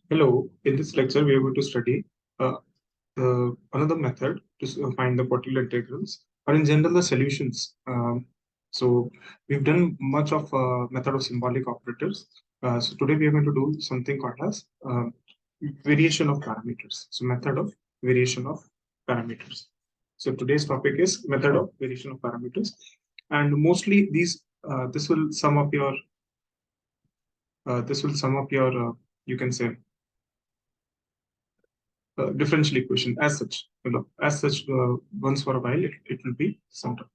Hello, in this lecture, we are going to study uh, another method to find the particular integrals, or in general, the solutions. So we've done much of method of symbolic operators. So today we are going to do something called as variation of parameters. So method of variation of parameters. So today's topic is method of variation of parameters, and mostly this will sum up your you can say differential equation as such. Once for a while, it will be summed up.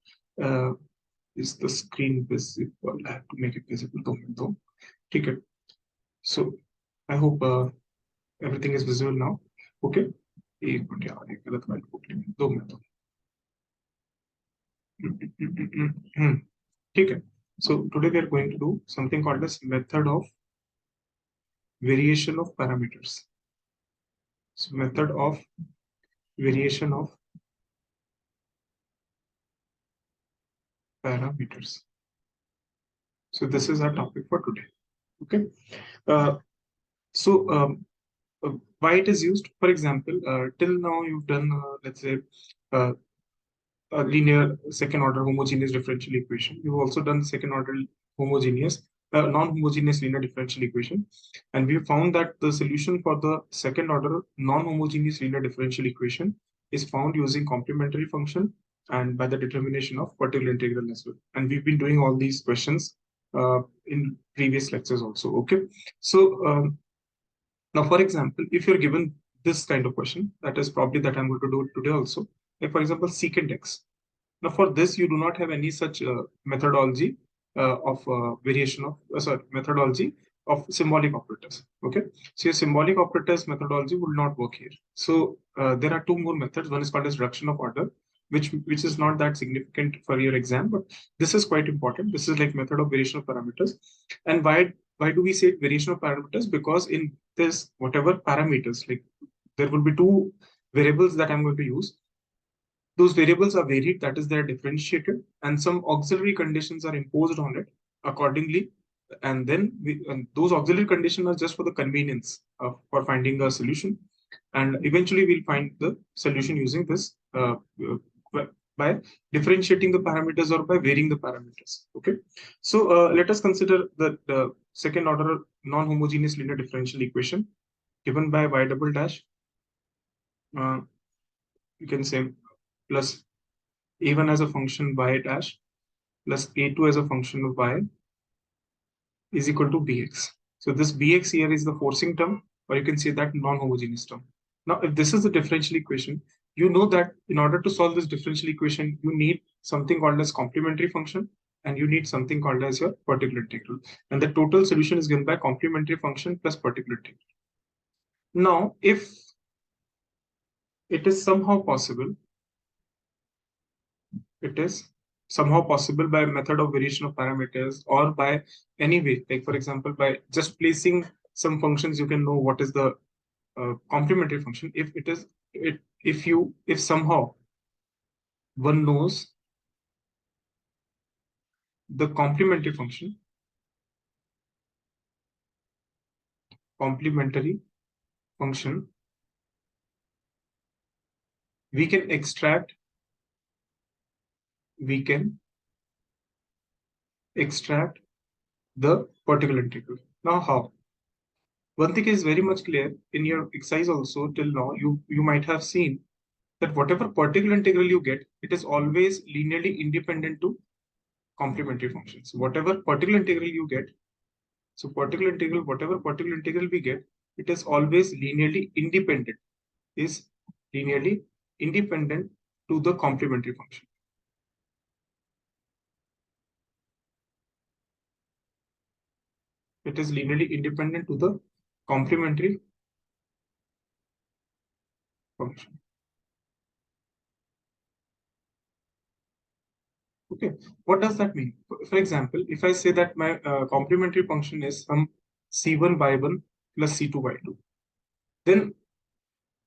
Is the screen visible? I have to make it visible. दो ठीक है. So I hope everything is visible now. Okay. एक minute यार, एक गलत file खोल ली मैंने. 2 minute. ठीक है. So today we are going to do something called as method of variation of parameters. So method of variation of parameters. So this is our topic for today. Okay. Uh, so why it is used? For example, till now you've done let's say uh, a linear second order homogeneous differential equation. You've also done second order homogeneous non-homogeneous linear differential equation, and we found that the solution for the second order non-homogeneous linear differential equation is found using complementary function and by the determination of particular integral as well. And we've been doing all these questions in previous lectures also. Okay, so now, for example, if you're given this kind of question, that is probably that I'm going to do today also. Like, for example, secant x. Now, for this, you do not have any such methodology of variation of, methodology of symbolic operators. Okay. So, your symbolic operators methodology will not work here. So, there are two more methods. One is called as reduction of order, which is not that significant for your exam, but this is quite important. This is like method of variation of parameters. And why do we say variation of parameters? Because in this, whatever parameters, like there will be two variables that I'm going to use. Those variables are varied, that is, they're differentiated, and some auxiliary conditions are imposed on it accordingly. And then those auxiliary conditions are just for the convenience for finding a solution. And eventually, we'll find the solution using this by differentiating the parameters or by varying the parameters. Okay. So let us consider the second order non-homogeneous linear differential equation given by y double dash. You can say plus a1 as a function y dash plus a2 as a function of y is equal to bx. So this bx here is the forcing term, or you can say that non-homogeneous term. Now, if this is the differential equation, you know that in order to solve this differential equation, you need something called as complementary function, and you need something called as your particular integral. And the total solution is given by complementary function plus particular integral. Now, if it is somehow possible, it is somehow possible by method of variation of parameters or by any way, like for example, by just placing some functions, you can know what is the complementary function. If somehow one knows the complementary function, we can extract the particular integral. Now, how? One thing is very much clear in your exercise also till now, you might have seen that whatever particular integral you get, it is always linearly independent to complementary functions. Whatever particular integral you get, so whatever particular integral we get, it is always linearly independent, to the complementary function. It is linearly independent to the complementary function. Okay, what does that mean? For example, if I say that my complementary function is some c1 y1 plus c2 y2, then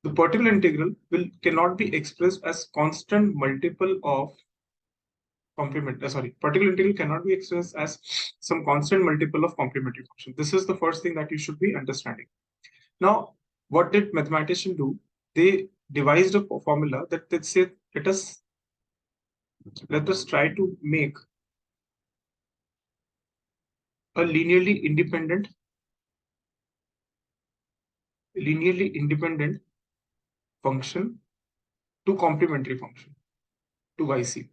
the particular integral cannot be expressed as constant multiple of particular integral cannot be expressed as some constant multiple of complementary function. This is the first thing that you should be understanding. Now, what did mathematicians do? They devised a formula that they said, let us try to make a linearly independent function to complementary function to YC.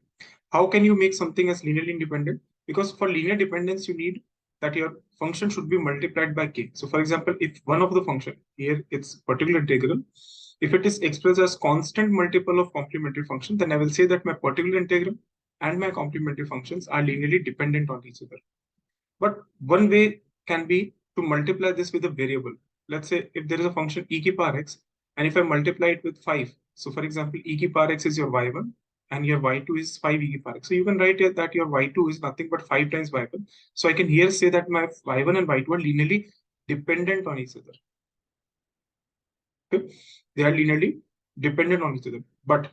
How can you make something as linearly independent? Because for linear dependence, you need that your function should be multiplied by k. So for example, if one of the function, here it's particular integral, if it is expressed as constant multiple of complementary function, then I will say that my particular integral and my complementary functions are linearly dependent on each other. But one way can be to multiply this with a variable. Let's say if there is a function e ki power x, and if I multiply it with 5, so for example, e ki power x is your y1 and your y2 is 5 e ki power x. So you can write here that your y2 is nothing but 5 times y1. So I can here say that my y1 and y2 are linearly dependent on each other. Okay? They are linearly dependent on each other. But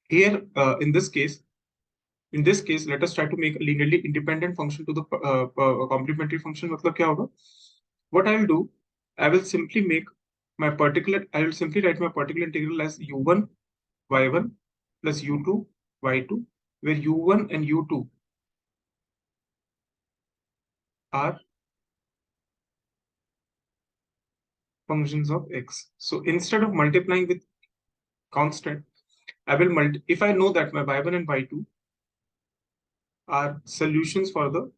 here, in this case, let us try to make a linearly independent function to the complementary function. मतलब क्या होगा? What I will do, I will simply write my particular integral as u1 y1 plus u2 y2, where u1 and u2 are functions of x. So instead of multiplying with constant, I will if I know that my y1 and y2 are solutions for the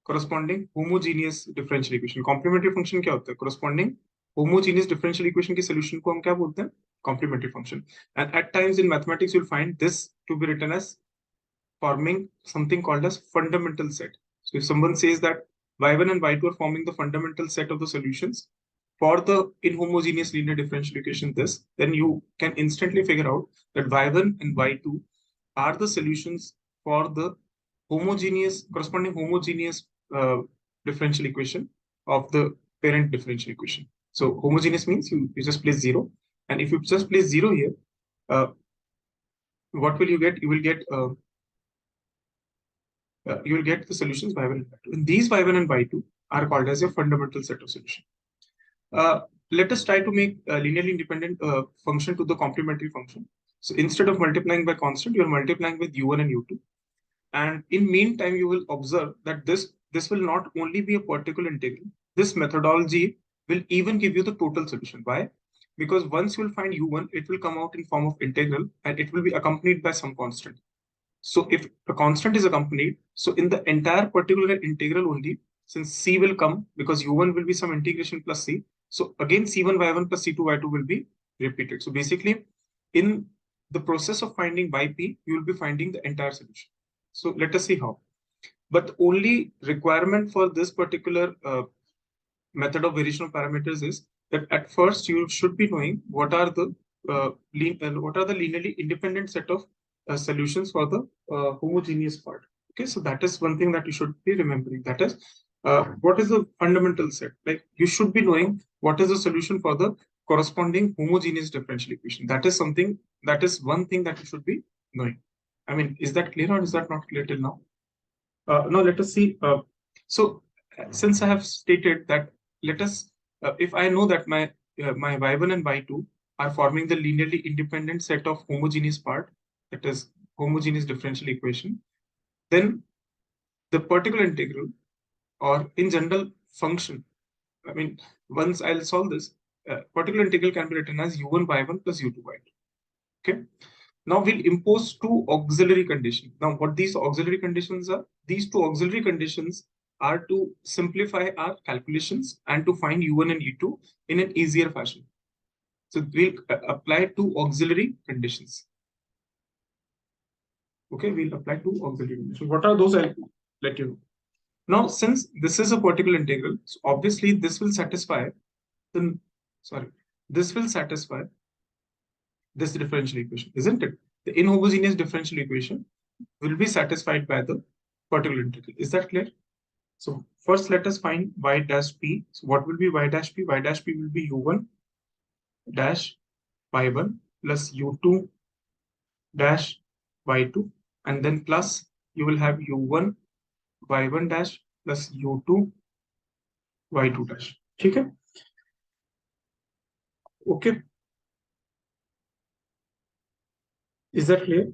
corresponding homogeneous differential equation. Complementary function क्या होता है? Corresponding homogeneous differential equation की solution को हम क्या बोलते हैं? Complementary function. And at times in mathematics, you'll find this to be written as forming something called as fundamental set. So if someone says that y1 and y2 are forming the fundamental set of the solutions for the inhomogeneous linear differential equation this, then you can instantly figure out that y1 and y2 are the solutions for the corresponding homogeneous differential equation of the parent differential equation. So homogeneous means you just place 0. And if you just place 0 here, what will you get? You will get the solutions y1 and y2. And these y1 and y2 are called as a fundamental set of solutions. Let us try to make a linearly independent function to the complementary function. So instead of multiplying by constant, you're multiplying with u1 and u2. And in meantime, you will observe that this will not only be a particular integral. This methodology will even give you the total solution. Why? Because once you will find u1, it will come out in form of integral and it will be accompanied by some constant. So if a constant is accompanied, so in the entire particular integral only, since c will come because u1 will be some integration plus c, so again c1 y1 plus c2 y2 will be repeated. So basically, in the process of finding yp, you will be finding the entire solution. So let us see how. But the only requirement for this particular method of variation of parameters is that at first you should be knowing what are the linearly independent set of solutions for the homogeneous part. Okay, so that is one thing that you should be remembering. That is, what is the fundamental set? Like you should be knowing what is the solution for the corresponding homogeneous differential equation. That is one thing that you should be knowing. I mean, is that clear or is that not clear till now? Now let us see. So since I have stated that, let us, if I know that my y1 and y2 are forming the linearly independent set of homogeneous part, that is homogeneous differential equation, then the particular integral or in general function, I mean, once I'll solve this, particular integral can be written as u1 y1 plus u2 y2. Okay. Now we'll impose two auxiliary conditions. Now what these auxiliary conditions are? These two auxiliary conditions are to simplify our calculations and to find u1 and u2 in an easier fashion. So we'll apply two auxiliary conditions. Okay, we'll apply two auxiliary conditions. What are those? I'll let you know. Now, since this is a particular integral, so obviously this will satisfy this differential equation, isn't it? The inhomogeneous differential equation will be satisfied by the particular integral. Is that clear? So first let us find y dash p. So what will be y dash p? Y dash p will be u1 dash y1 plus u2 dash y2, and then plus you will have u1 y1 dash plus u2 y2 dash. ठीक है? Okay, is that clear?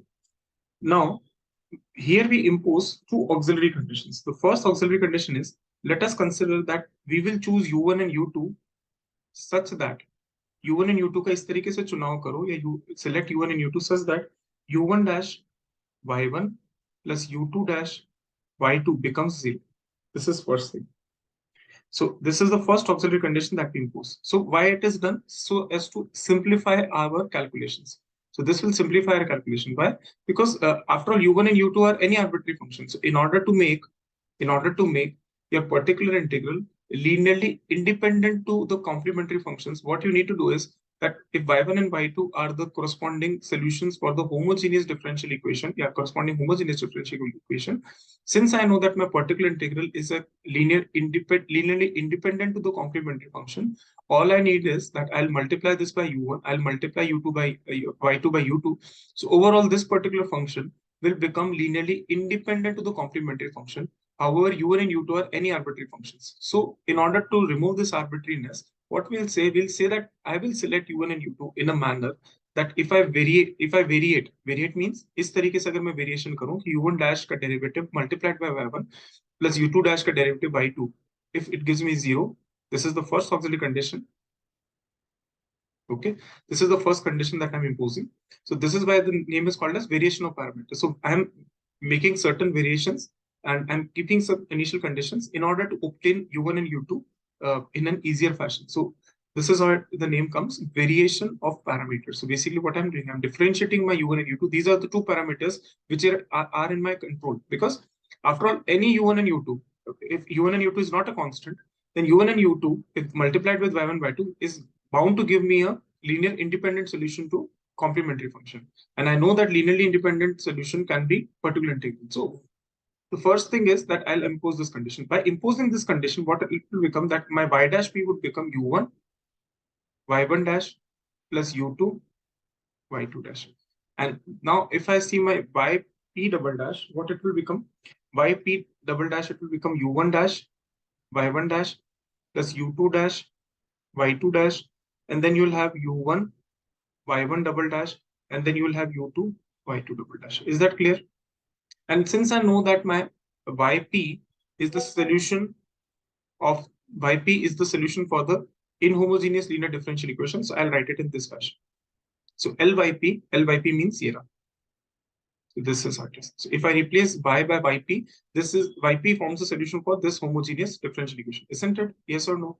Now, here we impose two auxiliary conditions. The first auxiliary condition is, let us consider that we will choose u1 and u2 such that u1 and u2 का इस तरीके से चुनाव करो या select u1 and u2 such that u1 dash y1 plus u2 dash y2 becomes 0. This is first thing. So this is the first auxiliary condition that we impose. So why it is done? So as to simplify our calculations. So this will simplify our calculation. Why? Because after all, u1 and u2 are any arbitrary function. So in order to make your particular integral linearly independent to the complementary functions, what you need to do is that if y1 and y2 are the corresponding solutions for the homogeneous differential equation, corresponding homogeneous differential equation, since I know that my particular integral is a linearly independent to the complementary function, all I need is that I'll multiply this by u1, I'll multiply u2 by y2 by u2. So overall, this particular function will become linearly independent to the complementary function. However, u1 and u2 are any arbitrary functions. So in order to remove this arbitrariness, what we'll say that I will select u1 and u2 in a manner that if I variate means इस तरीके से अगर मैं variation करूं कि u1 dash का derivative multiplied by y1 plus u2 dash का derivative by 2, if it gives me 0, this is the first auxiliary condition. Okay, this is the first condition that I'm imposing. So this is why the name is called as variation of parameters. So I'm making certain variations and I'm keeping some initial conditions in order to obtain u1 and u2 in an easier fashion. So this is how the name comes, variation of parameters. So basically what I'm doing, I'm differentiating my u1 and u2. These are the two parameters which are in my control, because after all, any u1 and u2, if u1 and u2 is not a constant, then u1 and u2, if multiplied with y1 y2, is bound to give me a linear independent solution to complementary function. And I know that linearly independent solution can be particular integral. So the first thing is that I'll impose this condition. By imposing this condition, what it will become, that my y dash p would become u1, y1 dash plus u2, y2 dash. And now if I see my yp double dash, what it will become? Yp double dash, it will become u1 dash, y1 dash plus u2 dash, y2 dash, and then you'll have u1, y1 double dash, and then you will have u2, y2 double dash. Is that clear? And since I know that my yp is the solution of yp is the solution for the inhomogeneous linear differential equation, so I'll write it in this fashion. So lyp means Sierra. So this is how it is. So if I replace y by yp, this is yp forms a solution for this homogeneous differential equation, isn't it? Yes or no?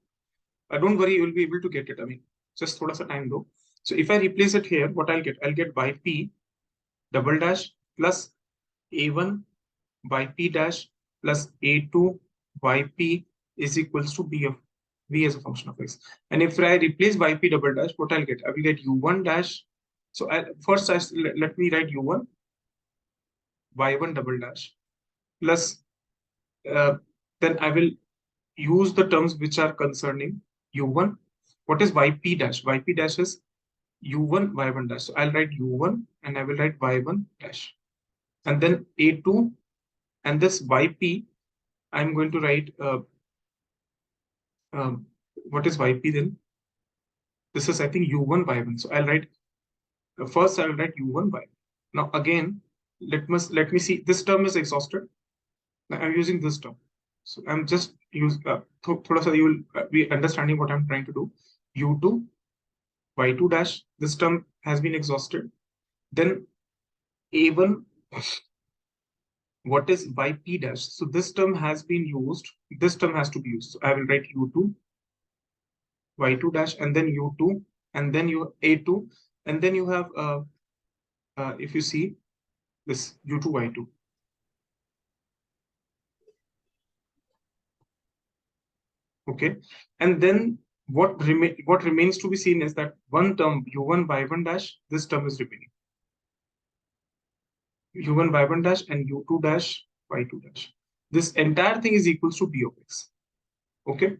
Don't worry, you will be able to get it. I mean, just thoda sa time though. So if I replace it here, what I'll get yp double dash plus a1 yp dash plus a2 yp is equals to b of v as a function of x. And if I replace yp double dash, what I'll get? I will get u1 dash. So let me write u1 y1 double dash plus then I will use the terms which are concerning u1. What is yp dash? Yp dash is u1 y1 dash. So I'll write u1 and I will write y1 dash. And then a2 and this yp, I'm going to write what is yp then? This is, I think, u1 y1. So I'll write first I'll write u1 y1. Now again, let me see. This term is exhausted. Now I'm using this term. So I'm just thoda sa you will be understanding what I'm trying to do. u2 y2 dash. This term has been exhausted. Then a1, what is yp dash? So this term has been used. This term has to be used. So I will write u2 y2 dash, and then u2, and then you a2, and then you have if you see this u2 y2. Okay, and then what remains to be seen is that one term u1 y1 dash, this term is remaining, u1 y1 dash and u2 dash y2 dash. This entire thing is equals to b of x. Okay,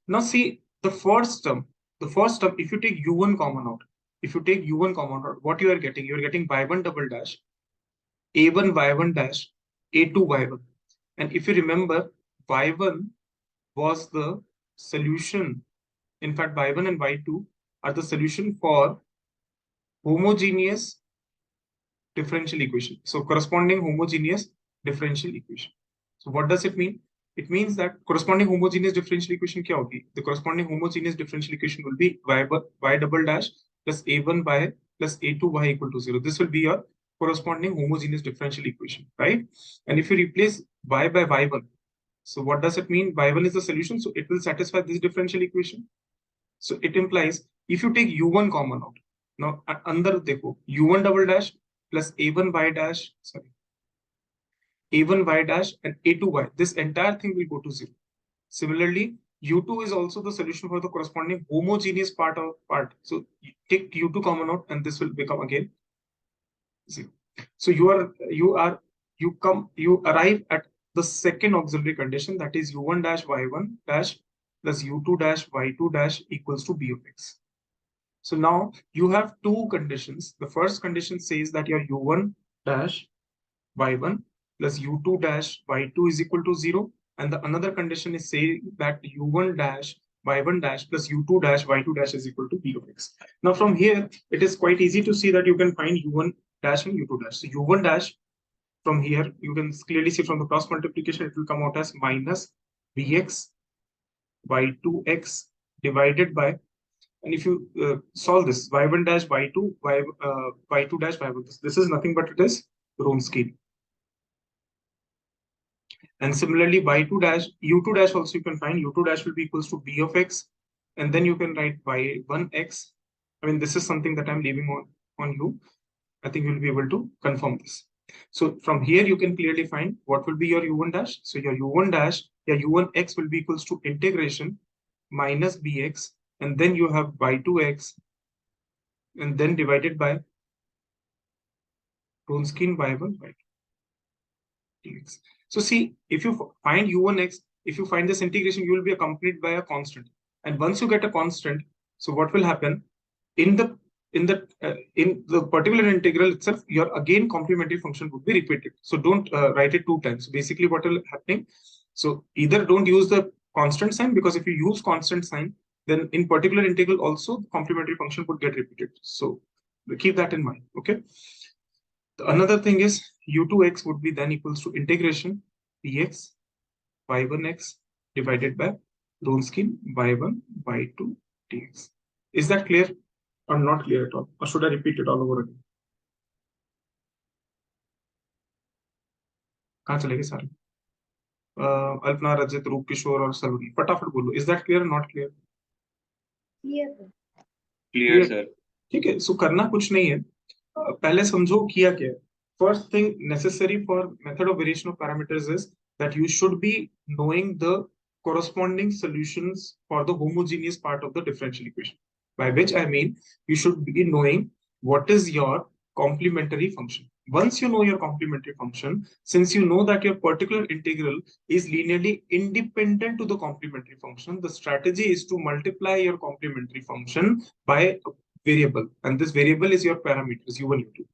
now see the first term, if you take u1 common out, what you are getting y1 double dash, a1 y1 dash, a2 y1. And if you remember, y1 was the solution. In fact, y1 and y2 are the solution for homogeneous differential equation. So corresponding homogeneous differential equation. So what does it mean? It means that corresponding homogeneous differential equation kya hogi? The corresponding homogeneous differential equation will be y double dash plus a1 y plus a2 y equal to 0. This will be your corresponding homogeneous differential equation, right? And if you replace y by y1, so what does it mean? Y1 is the solution, so it will satisfy this differential equation. So it implies if you take u1 common out, now under देखो u1 double dash plus a1 y dash, sorry, a1 y dash and a2 y, this entire thing will go to 0. Similarly, u2 is also the solution for the corresponding homogeneous part. So you take u2 common out and this will become again 0. So you arrive at the second auxiliary condition, that is u1 dash y1 dash plus u2 dash y2 dash equals to b of x. So now you have two conditions. The first condition says that your u1 dash y1 plus u2 dash y2 is equal to 0. And the another condition is saying that u1 dash y1 dash plus u2 dash y2 dash is equal to b of x. Now from here, it is quite easy to see that you can find u1 dash and u2 dash. So u1 dash, from here, you can clearly see from the cross multiplication, it will come out as minus bx y2x divided by, and if you solve this, y1 dash y2, y2 dash y1, this is nothing but it is Wronskian. And similarly, y2 dash, u2 dash also you can find, u2 dash will be equals to b of x. And then you can write y1x. I mean, this is something that I'm leaving on you. I think you'll be able to confirm this. So from here, you can clearly find what will be your u1 dash. So your u1 dash, your u1x will be equals to integration minus bx. And then you have y2x and then divided by Wronskian y1 y2 dx. So see, if you find u1x, if you find this integration, you will be accompanied by a constant. And once you get a constant, so what will happen in the particular integral itself, your again complementary function would be repeated. So don't write it two times. Basically, what will happening? So either don't use the constant sign, because if you use constant sign, then in particular integral also the complementary function would get repeated. So keep that in mind. Okay. Another thing is u2x would be then equals to integration px y1x divided by Wronskian y1 y2 dx. Is that clear or not clear at all? Or should I repeat it all over again? कहाँ चले गए सारे? अल्पना, रजत, रूप किशोर और सलोनी, फटाफट बोलो. Is that clear or not clear? Clear, sir. ठीक है. सो करना कुछ नहीं है. पहले समझो किया क्या है. First thing necessary for method of variation of parameters is that you should be knowing the corresponding solutions for the homogeneous part of the differential equation. By which I mean you should be knowing what is your complementary function. Once you know your complementary function, since you know that your particular integral is linearly independent to the complementary function, the strategy is to multiply your complementary function by a variable, and this variable is your parameters u1, u2.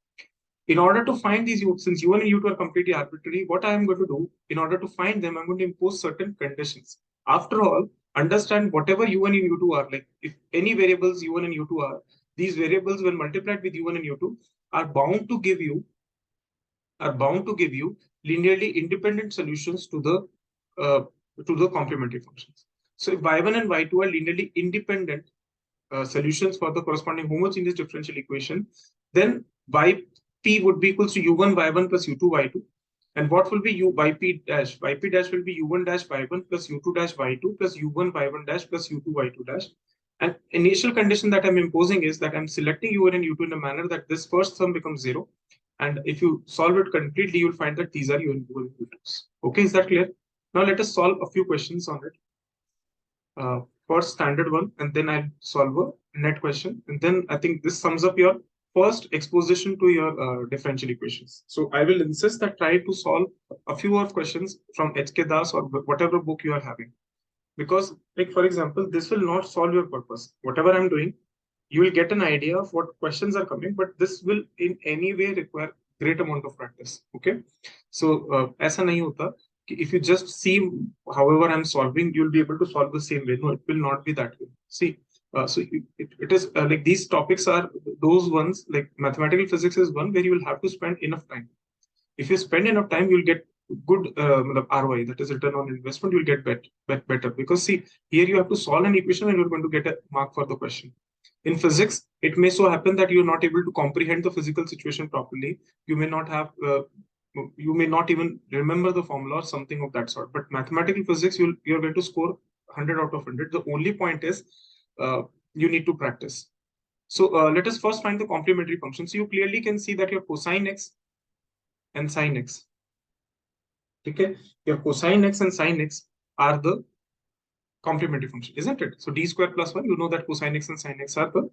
In order to find these, since u1 and u2 are completely arbitrary, what I am going to do, in order to find them, I'm going to impose certain conditions. After all, understand whatever u1 and u2 are, like if any variables u1 and u2 are, these variables when multiplied with u1 and u2 are bound to give you linearly independent solutions to the complementary functions. So if y1 and y2 are linearly independent solutions for the corresponding homogeneous differential equation, then yp would be equals to u1 y1 plus u2 y2. And what will be yp dash? Yp dash will be u1 dash y1 plus u2 dash y2 plus u1 y1 dash plus u2 y2 dash. And initial condition that I'm imposing is that I'm selecting u1 and u2 in a manner that this first term becomes 0. And if you solve it completely, you'll find that these are u1 and u2s. Okay, is that clear? Now let us solve a few questions on it. First standard one, and then I'll solve a net question. And then I think this sums up your first exposition to your differential equations. So I will insist that try to solve a few of questions from H.K. Das or whatever book you are having. Because, like, for example, this will not solve your purpose. Whatever I'm doing, you will get an idea of what questions are coming, but this will in any way require great amount of practice. Okay. So, ऐसा नहीं होता. If you just see however I'm solving, you'll be able to solve the same way. No, it will not be that way. See, So it is like these topics are those ones, like mathematical physics is one where you will have to spend enough time. If you spend enough time, you'll get good ROI, that is return on investment. You'll get better, because see, here you have to solve an equation and you're going to get a mark for the question. In physics, it may so happen that you're not able to comprehend the physical situation properly. You may not have, you may not even remember the formula or something of that sort. But mathematical physics, you're going to score 100 out of 100. The only point is you need to practice. So let us first find the complementary function. So you clearly can see that your cosine x and sine x. Okay, your cosine x and sine x are the complementary function, isn't it? So d square plus 1, you know that cosine x and sine x are the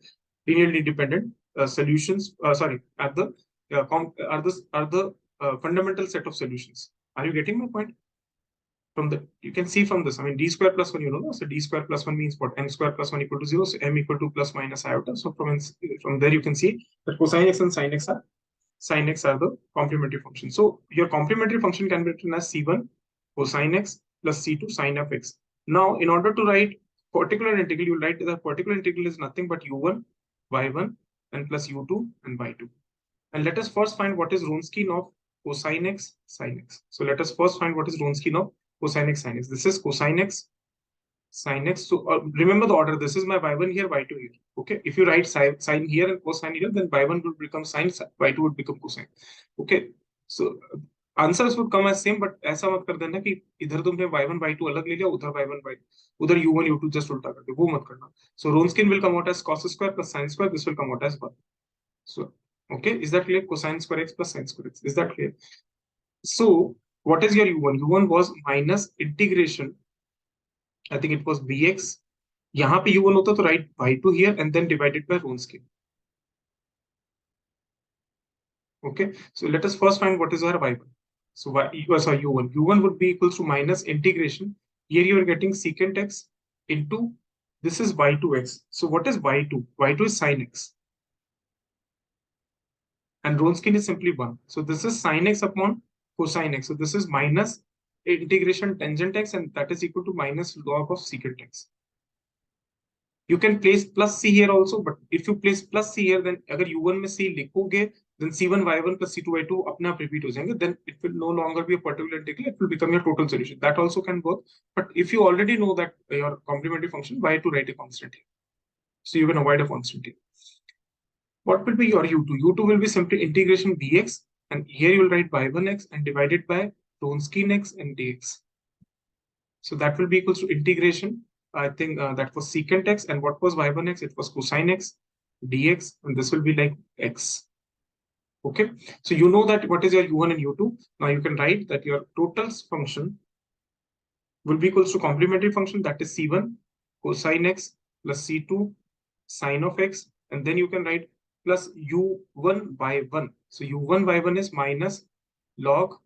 linearly dependent solutions. Sorry, are the fundamental set of solutions. Are you getting my point? From the, you can see from this, I mean, d square plus 1, you know, so d square plus 1 means what? M square plus 1 equal to 0, so m equal to plus minus iota. So from there you can see that cosine x and sine x are the complementary function. So your complementary function can be written as c1 cosine x plus c2 sine of x. Now, in order to write particular integral, you write that the particular integral is nothing but u1 y1 and plus u2 and y2. And let us first find what is Wronskian of cosine x sine x. So let us first find what is Wronskian of cosine x sine x. This is cosine x sine x. So remember the order. This is my y1 here, y2 here. Okay. If you write sine here and cosine here, then y1 would become sine, y2 would become cosine. Okay. So answers would come as same, but ऐसा मत कर देना कि इधर तुमने y1 y2 अलग ले लिया, उधर y1 y उधर u1 u2 just उल्टा कर दे, वो मत करना. So Wronskian will come out as cos square plus sine square. This will come out as 1. So okay, is that clear? Cosine square x plus sine square x. Is that clear? So what is your u1? U1 was minus integration. I think it was bx. यहाँ पे u1 होता तो write y2 here and then divided by Wronskian. Okay, so let us first find what is our y1. So sorry, u1. U1 would be equals to minus integration. Here you are getting secant x into, this is y2x. So what is y2? Y2 is sine x. And Wronskian is simply 1. So this is sine x upon cosine x. So this is minus integration tangent x, and that is equal to minus log of secant x. You can place plus c here also, but if you place plus c here, then अगर u1 में c लिखोगे, then c1 y1 plus c2 y2 अपने आप repeat हो जाएंगे. Then it will no longer be a particular integral. It will become your total solution. That also can work. But if you already know that your complementary function, why to write a constant here? So you can avoid a constant here. What will be your u2? U2 will be simply integration dx, and here you will write y1x and divided by Wronskian x and dx. So that will be equals to integration. I think that was secant x, and what was y1x? It was cosine x dx, and this will be like x. Okay, so you know that what is your u1 and u2. Now you can write that your total function will be equals to complementary function, that is c1 cosine x plus c2 sine of x, and then you can write plus u1 y1. So u1 y1 is minus log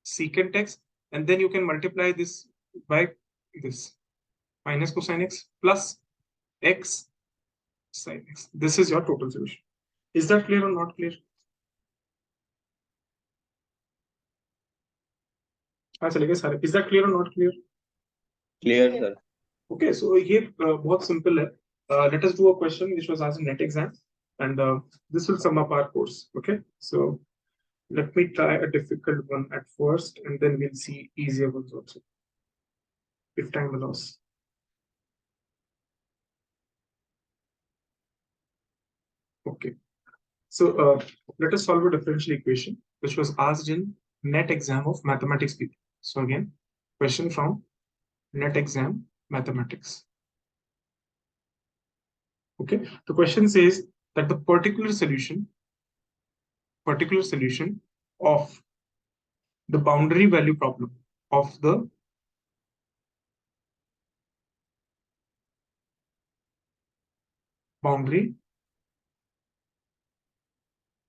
secant x, and then you can multiply this by this minus cosine x plus x sine x. This is your total solution. Is that clear or not clear? Is that clear or not clear? Clear, sir. Okay, so here बहुत simple है. Let us do a question which was asked in net exam, and this will sum up our course. Okay, so let me try a difficult one at first, and then we'll see easier ones also, if time allows. Okay, so let us solve a differential equation which was asked in net exam of mathematics people. So again, question from net exam mathematics. Okay, the question says that the particular solution of the boundary value problem of the boundary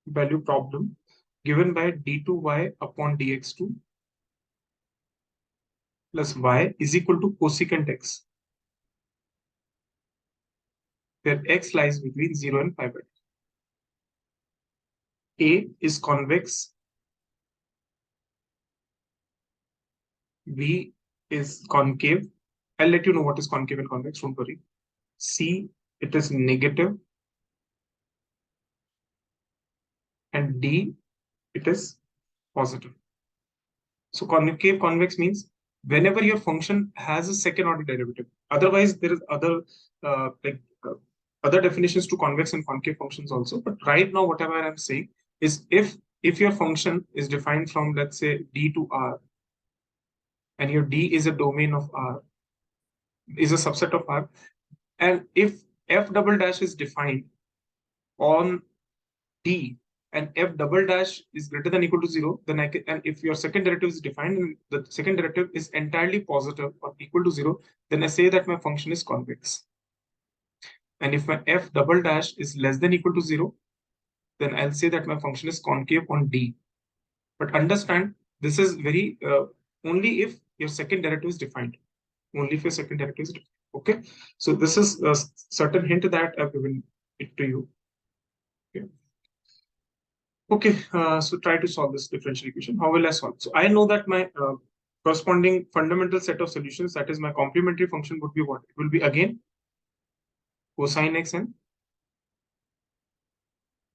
value problem given by d2y upon dx2 plus y is equal to cosecant x, where x lies between 0 and pi by 2. A is convex, B is concave. I'll let you know what is concave and convex, don't worry. C, it is negative, and D, it is positive. So concave convex means whenever your function has a second order derivative. Otherwise, there is other other definitions to convex and concave functions also. But right now, whatever I'm saying is if your function is defined from, let's say, D to R, and your D is a domain of R, is a subset of R, and if f double dash is defined on D and f double dash is greater than equal to 0, then and if your second derivative is defined and the second derivative is entirely positive or equal to 0, then I say that my function is convex. And if my f double dash is less than equal to 0, then I'll say that my function is concave on D. But understand, this is very only if your second derivative is defined. Only if your second derivative is defined. Okay. So this is a certain hint that I've given it to you. Okay. Okay, so try to solve this differential equation. How will I solve? So I know that my corresponding fundamental set of solutions, that is my complementary function, would be what? It will be again cosine x and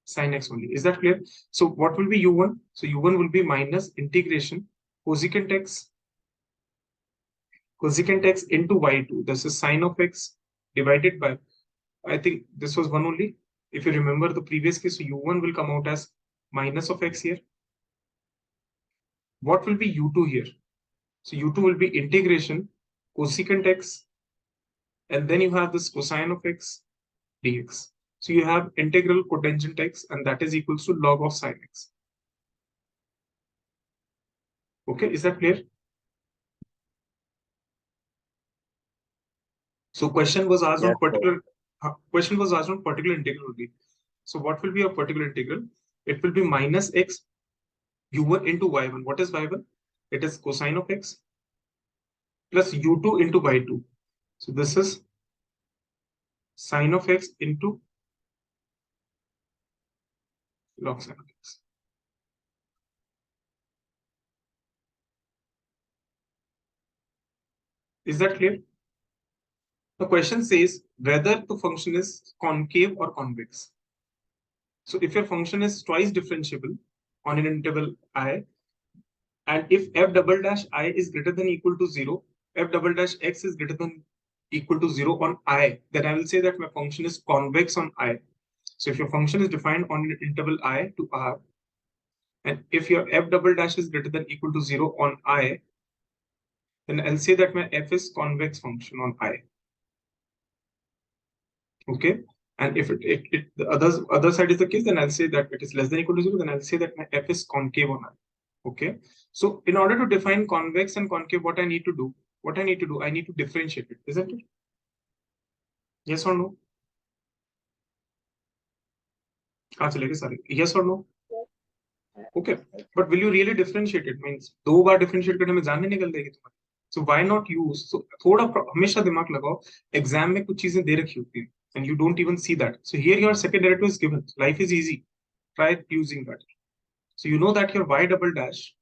sine x only. Is that clear? So what will be u1? So u1 will be minus integration cosecant x into y2. This is sine of x divided by, I think this was 1 only. If you remember the previous case, so u1 will come out as minus of x here. What will be u2 here? So u2 will be integration cosecant x, and then you have this cosine of x dx. So you have integral cotangent x, and that is equals to log of sine x. Okay, is that clear? So question was asked on particular integral only. So what will be a particular integral? It will be minus x u1 into y1. What is y1? It is cosine of x plus u2 into y2. So this is sine of x into log sine of x. Is that clear? The question says whether the function is concave or convex. So if your function is twice differentiable on an interval I, and if f double dash I is greater than equal to 0, f double dash x is greater than equal to 0 on I, then I will say that my function is convex on I. So if your function is defined on an interval I to R, and if your f double dash is greater than equal to 0 on I, then I'll say that my f is convex function on I. Okay. And if the other side is the case, then I'll say that it is less than equal to 0, then I'll say that my f is concave on I. Okay. So in order to define convex and concave, what I need to do, I need to differentiate it, isn't it? Yes or no? Yes or no? Okay. But will you really differentiate it? Means दो बार differentiate करने में जान नहीं निकल जाएगी तुम्हारी. So why not use? So थोड़ा हमेशा दिमाग लगाओ. Exam में कुछ चीजें दे रखी होती हैं, and you don't even see that. So here your second derivative is given. Life is easy. Try using that. So you know that your y double dash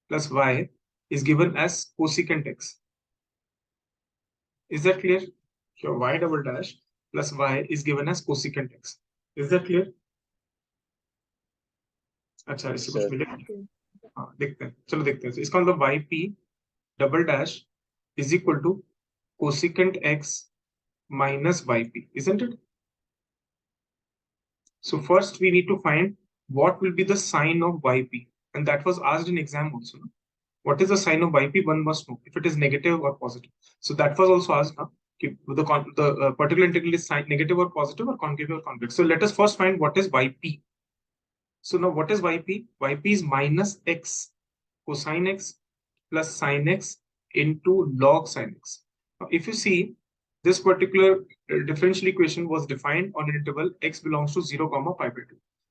plus y is given as cosecant x. Is that clear? Your y double dash plus y is given as cosecant x. Is that clear? अच्छा इससे कुछ मिलेगा? हाँ देखते हैं. चलो देखते हैं. इसका मतलब yp double dash is equal to cosecant x minus yp, isn't it? So first we need to find what will be the sign of yp, and that was asked in exam also. No? What is the sign of yp? One must know if it is negative or positive. So that was also asked. Now, the particular integral is negative or positive or concave or convex. So let us first find what is yp. So now what is yp? Yp is minus x cosine x plus sine x into log sine x. Now, if you see, this particular differential equation was defined on an interval x belongs to 0, pi by 2.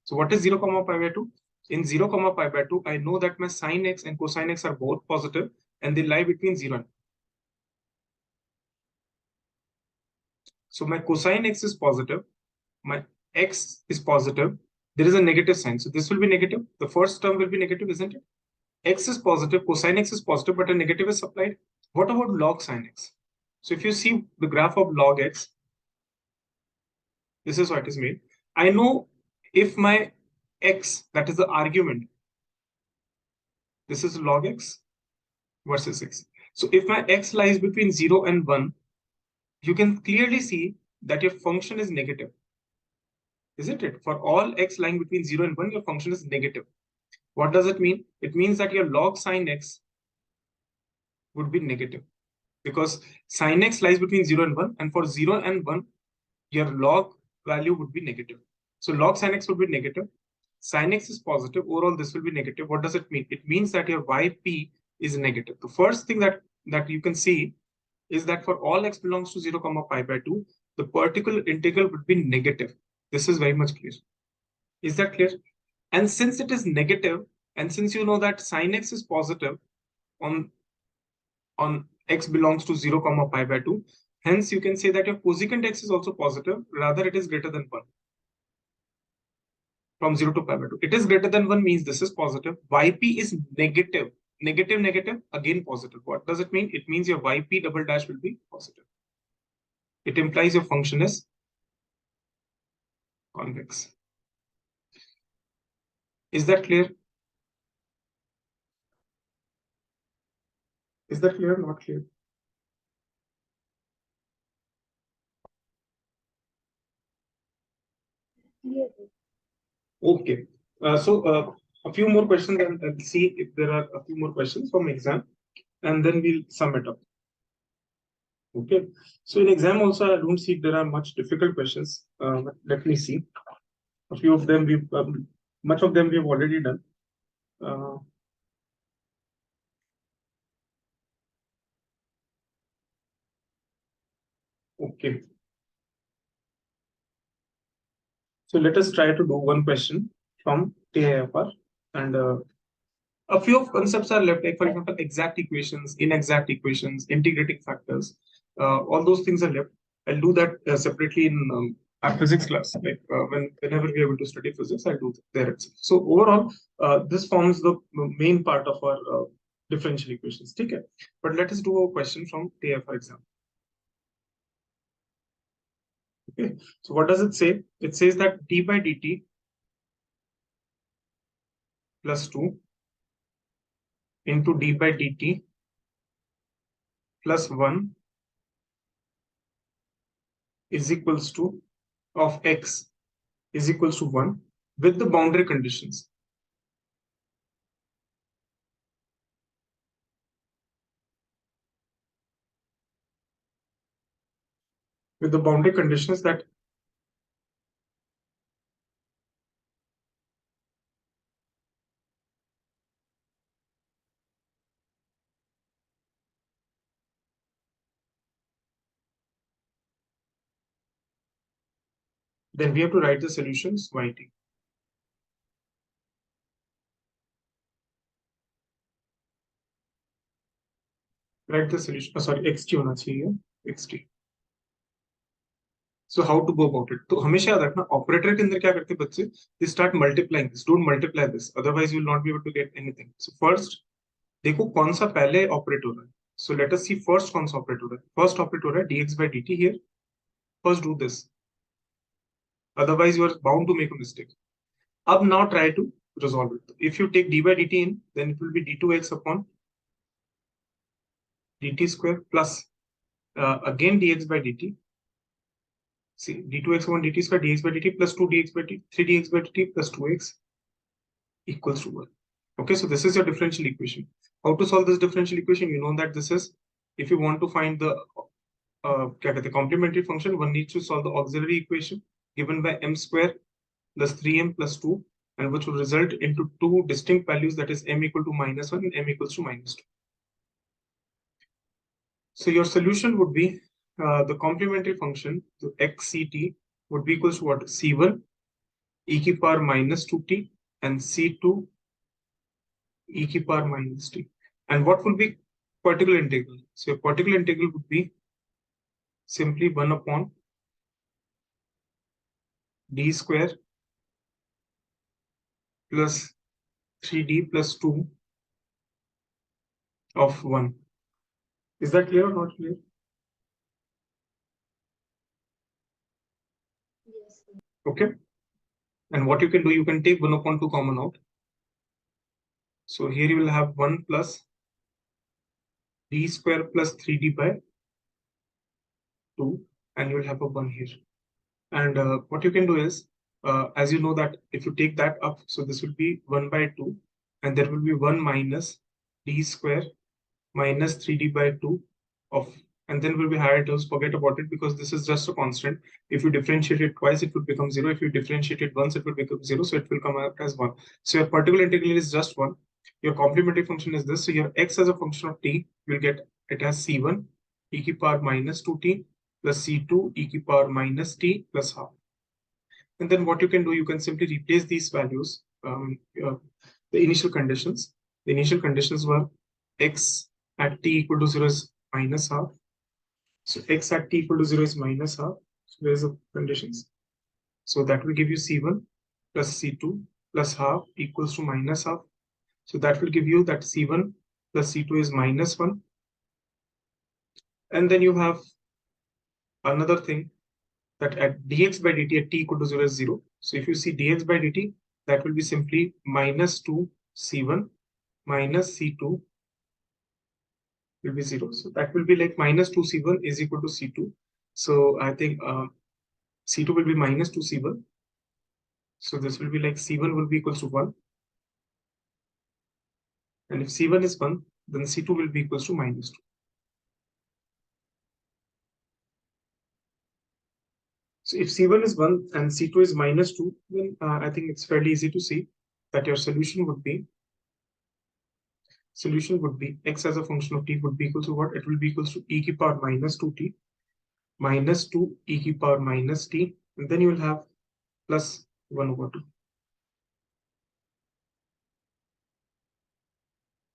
So what is 0, pi by 2? In 0, pi by 2, I know that my sine x and cosine x are both positive and they lie between 0 and 2. So my cosine x is positive, my x is positive, there is a negative sign. So this will be negative. The first term will be negative, isn't it? X is positive, cosine x is positive, but a negative is supplied. What about log sine x? So if you see the graph of log x, This is what is made. I know if my x, that is the argument, this is log x versus x. So if my x lies between 0 and 1, you can clearly see that your function is negative. Isn't it? For all x lying between 0 and 1, your function is negative. What does it mean? It means that your log sine x would be negative, because sine x lies between 0 and 1, and for 0 and 1, your log value would be negative. So log sine x would be negative. Sin x is positive. Overall, this will be negative. What does it mean? It means that your yp is negative. The first thing that you can see is that for all x belongs to 0 comma pi by 2, the particular integral would be negative. This is very much clear. Is that clear? And since it is negative, and since you know that sin x is positive on x belongs to 0 comma pi by 2, hence you can say that your cosecant x is also positive, rather it is greater than 1. From 0 to pi by 2. It is greater than 1 means this is positive. Yp is negative. Negative, negative, again positive. What does it mean? It means your yp double dash will be positive. It implies your function is convex. Is that clear? Is that clear or not clear? Okay. A few more questions, and let's see if there are a few more questions from exam, and then we'll sum it up. Okay. So in exam also, I don't see there are much difficult questions. But let me see. A few of them much of them we've already done. Okay. So let us try to do one question from TIFR, and a few of concepts are left, like for example, exact equations, inexact equations, integrating factors. All those things are left. I'll do that separately in our physics class. Like whenever we're able to study physics, I'll do there itself. So overall, this forms the main part of our differential equations. Okay, but let us do a question from TIFR exam. Okay, so what does it say? It says that d by dt plus 2 into d by dt plus 1 is equals to of x is equals to 1 with the boundary conditions. With the boundary conditions that then we have to write the solutions yt. Write the solution, sorry, xt होना चाहिए, xt. So how to go about it? तो हमेशा याद रखना operator के अंदर क्या करते हैं बच्चे, they start multiplying this, don't multiply this, otherwise you will not be able to get anything. So first देखो कौन सा पहले ऑपरेट हो रहा है. So let us see first कौन सा ऑपरेट हो रहा है. First ऑपरेट हो रहा है dx by dt here. First do this, otherwise you are bound to make a mistake. Up now try to resolve it. If you take d by dt in, then it will be d2x upon dt square plus again dx by dt. See, d2x upon dt square dx by dt plus 2 dx by dt, 3 dx by dt plus 2x equals to 1. Okay, so this is your differential equation. How to solve this differential equation? You know that this is, if you want to find the complementary function, one needs to solve the auxiliary equation given by m square plus 3m plus 2, and which will result into two distinct values, that is m equal to -1 and m equals to -2. So your solution would be the complementary function, the xct would be equals to what? C1 e की power -2t and C2 e की power -t. And what will be particular integral? So a particular integral would be simply 1 upon d square plus 3d plus 2 of 1. Is that clear or not clear? Okay. And what you can do, you can take 1 upon 2 common out. So here you will have 1 plus d square plus 3d by 2, and you will have a 1 here. And what you can do is, as you know that if you take that up, so this will be 1 by 2, and there will be 1 minus d square minus 3d by 2 of, and then will be higher terms. Forget about it because this is just a constant. If you differentiate it twice, it will become 0. If you differentiate it once, it will become 0. So it will come out as 1. So your particular integral is just 1. Your complementary function is this. So your x as a function of t, you will get it as c1 e to the power minus 2t plus c2 e to the power minus t plus half. And then what you can do, you can simply replace these values. The initial conditions. The initial conditions were x at t equal to 0 is minus half. So x at t equal to 0 is minus half. So there's the conditions. So that will give you c1 plus c2 plus half equals to minus half. So that will give you that c1 plus c2 is minus 1. And then you have another thing, that at dx by dt at t equal to 0 is 0. So if you see dx by dt, that will be simply minus 2 c1 minus c2 will be 0. So that will be like minus 2 c1 is equal to c2. So I think c2 will be minus 2 c1. So this will be like c1 will be equals to 1. And if c1 is 1, then c2 will be equals to minus 2. So if c1 is 1 and c2 is minus 2, then I think it's fairly easy to see that your solution would be x as a function of t would be equal to what? It will be equals to e to the power minus 2t minus 2 e to the power minus t, and then you will have plus 1 over 2.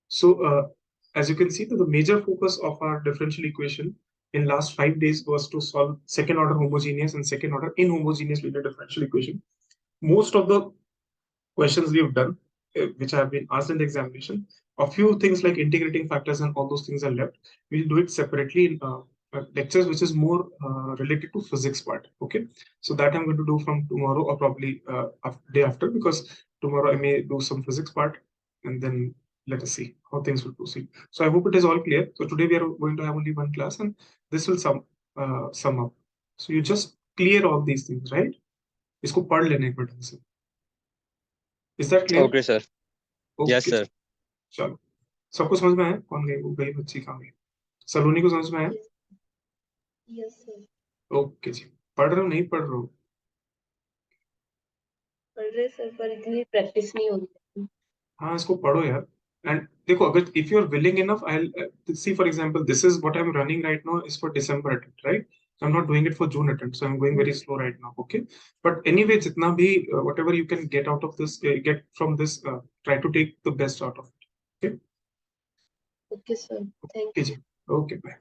So as you can see, the major focus of our differential equation in last 5 days was to solve second order homogeneous and second order inhomogeneous linear differential equation. Most of the questions we've done, which have been asked in the examination, a few things like integrating factors and all those things are left. We'll do it separately in lectures, which is more related to physics part. Okay, so that I'm going to do from tomorrow or probably day after, because tomorrow I may do some physics part, and then let us see how things will proceed. So I hope it is all clear. So today we are going to have only one class, and this will sum up. So you just clear all these things, right? इसको पढ़ लेने एक बार ढंग से. Is that clear? Okay, sir. Yes, Okay, sir. चलो सबको समझ में आया? कौन गई? वो गई बच्ची कहाँ गई? सलोनी को समझ में आया? Yes sir. ओके जी. पढ़ रहे हो नहीं पढ़ रहे हो? पढ़ रहे सर, पर इतनी प्रैक्टिस नहीं हो रही. हाँ, इसको पढ़ो यार. And देखो, अगर if you are willing enough, I'll see, for example, this is what I'm running right now is for December attempt, right? So I'm not doing it for June attempt, so I'm going very slow right now. Okay, but anyway, जितना भी whatever you can get out of this, get from this, try to take the best out of it. Okay. Okay sir, thank Okay you. Ji. Okay, bye.